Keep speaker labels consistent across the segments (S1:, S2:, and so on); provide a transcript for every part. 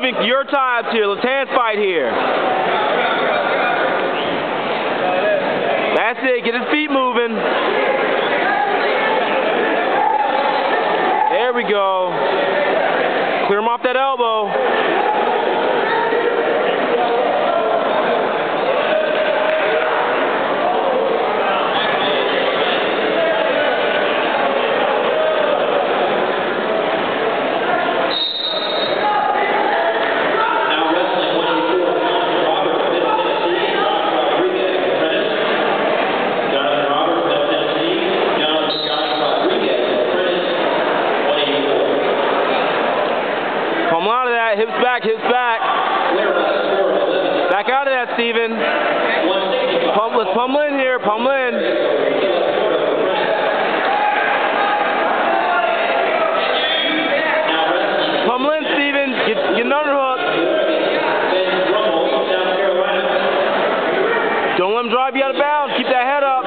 S1: Steven, your time's here. Let's hand fight here. That's it. Get his feet moving. There we go. Clear him off that elbow. Come out of that. Hips back, hips back. Back out of that, Steven. Let's pummel in here. Pummel in. Pummel in, Steven. Get an underhook. Don't let him drive you out of bounds. Keep that head up.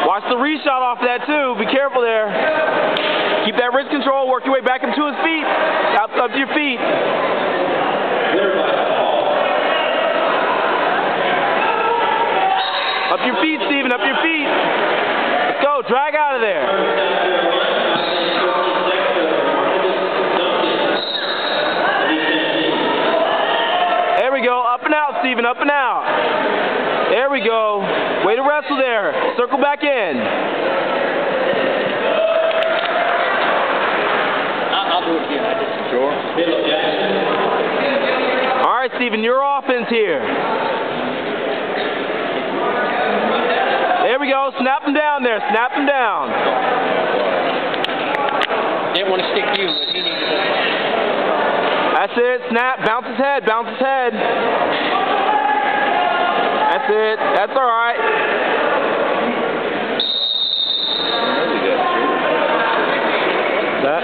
S1: Watch the reshot off that too. Be careful there. Keep that wrist control. Work your way back into his feet. Up to your feet. Up your feet, Steven. Up your feet. Let's go. Drag out of there. There we go. Up and out, Steven. Up and out. There we go. Way to wrestle there. Circle back in.
S2: I'll do it again. Sure.
S1: All right, Steven, your offense here. There we go. Snap him down there. Snap him down.
S2: Didn't want to stick you, but he needed it.
S1: That's it. Snap. Bounce his head. Bounce his head. That's it. That's all right. That?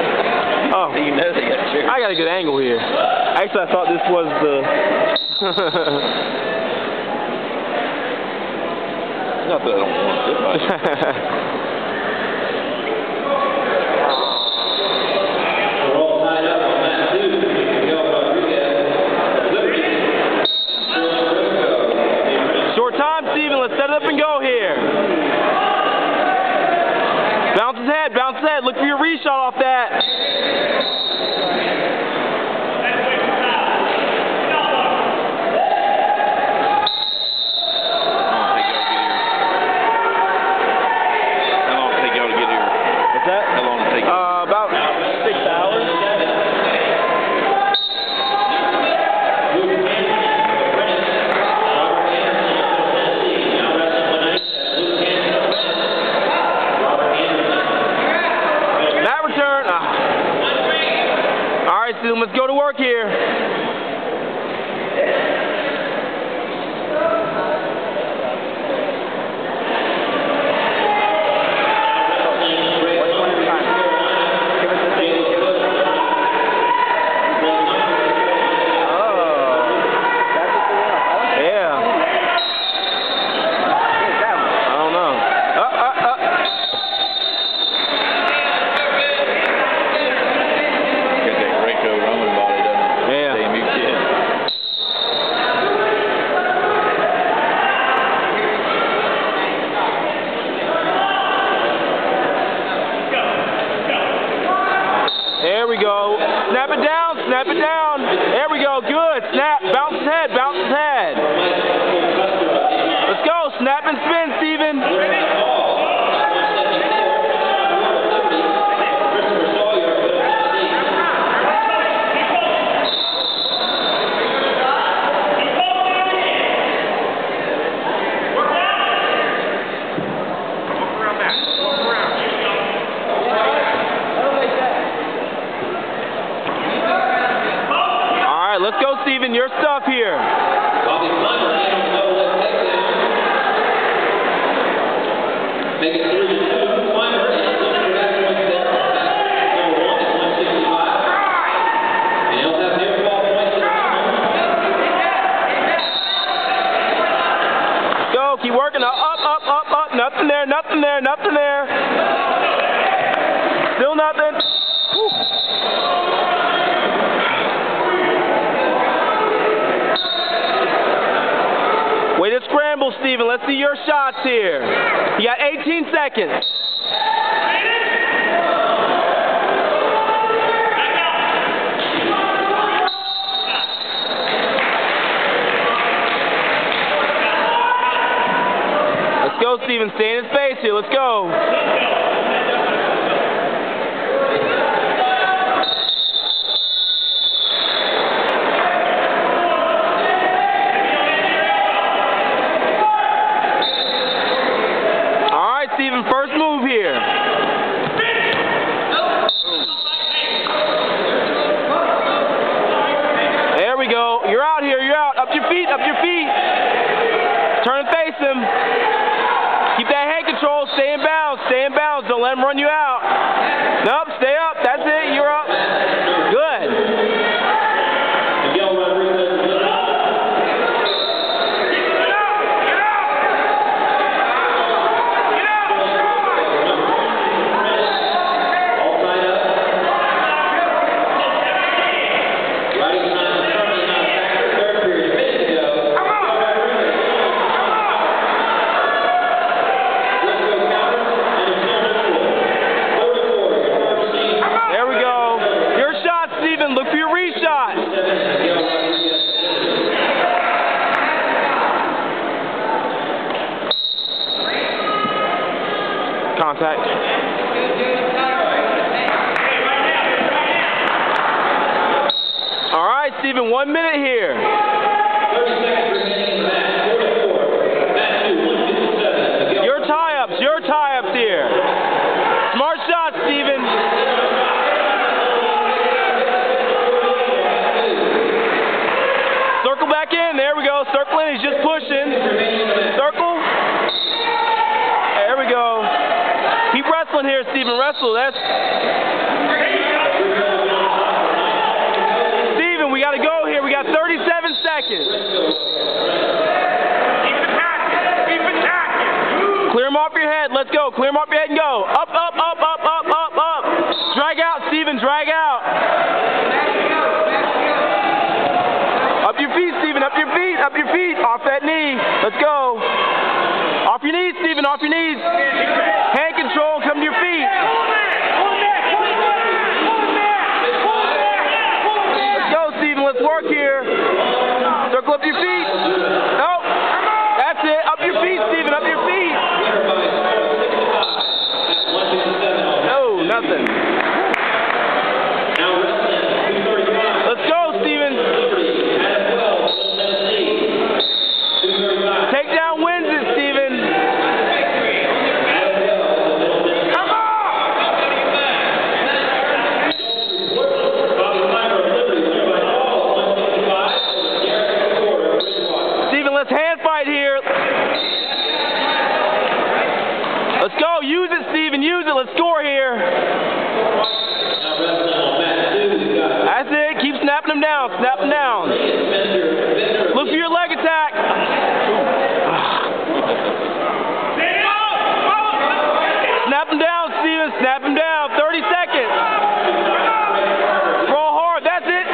S1: Oh.
S2: You know they got a
S1: I got a good angle here. Actually, I thought this was the...
S2: Not that I don't want it much.
S1: Let's set it up and go here. Bounce his head, bounce his head. Look for your reshot off that.
S2: How long did it take y'all to get here?
S1: What's that?
S2: How long did it take you?
S1: About 6 hours. there, nothing there, nothing there. Still nothing. Whew. Way to scramble, Steven. Let's see your shots here. You got 18 seconds. Let's go, Steven. Stay in his face here. Let's go. Steven, first move here. There we go. You're out here. You're out. Up your feet. Up your feet. Turn and face him. Keep that head control. Stay in bounds. Stay in bounds. Don't let him run you out. Nope. Stay up. That's it. You're up. Good. Look for your reshot. Contact. All right, Steven, 1 minute here.
S3: 30 seconds remaining in the match. 44.
S1: Your tie-ups here. Smart shot, Steven. Circle back in. There we go. Circle in. He's just pushing. Circle. There we go. Keep wrestling here, Steven. Wrestle. That's. Steven, we got to go here. We got 37 seconds.
S4: Keep attacking.
S1: Clear him off your head. Let's go. Clear him off your head and go. Up, up, up, up, up, up, up. Drag out, Steven. Drag out. Up your feet, Steven. Up your feet. Up your feet. Off that knee. Let's go. Off your knees, Steven. Off your knees. Hand control. Come to your feet. Let's go, Steven. Let's work here. Circle up your feet. Nope. That's it. Up your feet, Steven. Up your feet. No, nothing. Let's go, Steven. Takedown wins it, Steven.
S4: Come on!
S1: Steven, let's hand fight here. Let's go. Use it, Steven. Use it. Let's score here. That's it. Keep snapping them down. Snap them down. Look for your leg attack. Snap him down, Steven. Snap him down. 30 seconds. Throw hard. That's it.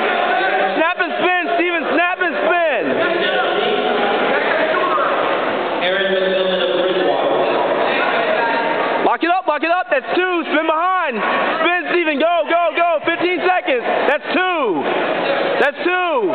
S1: Snap and spin, Steven. Snap and spin. Lock it up. Lock it up. That's 2. Spin behind. Spin, Steven. Go, go, go. 15 seconds. That's 2. That's 2.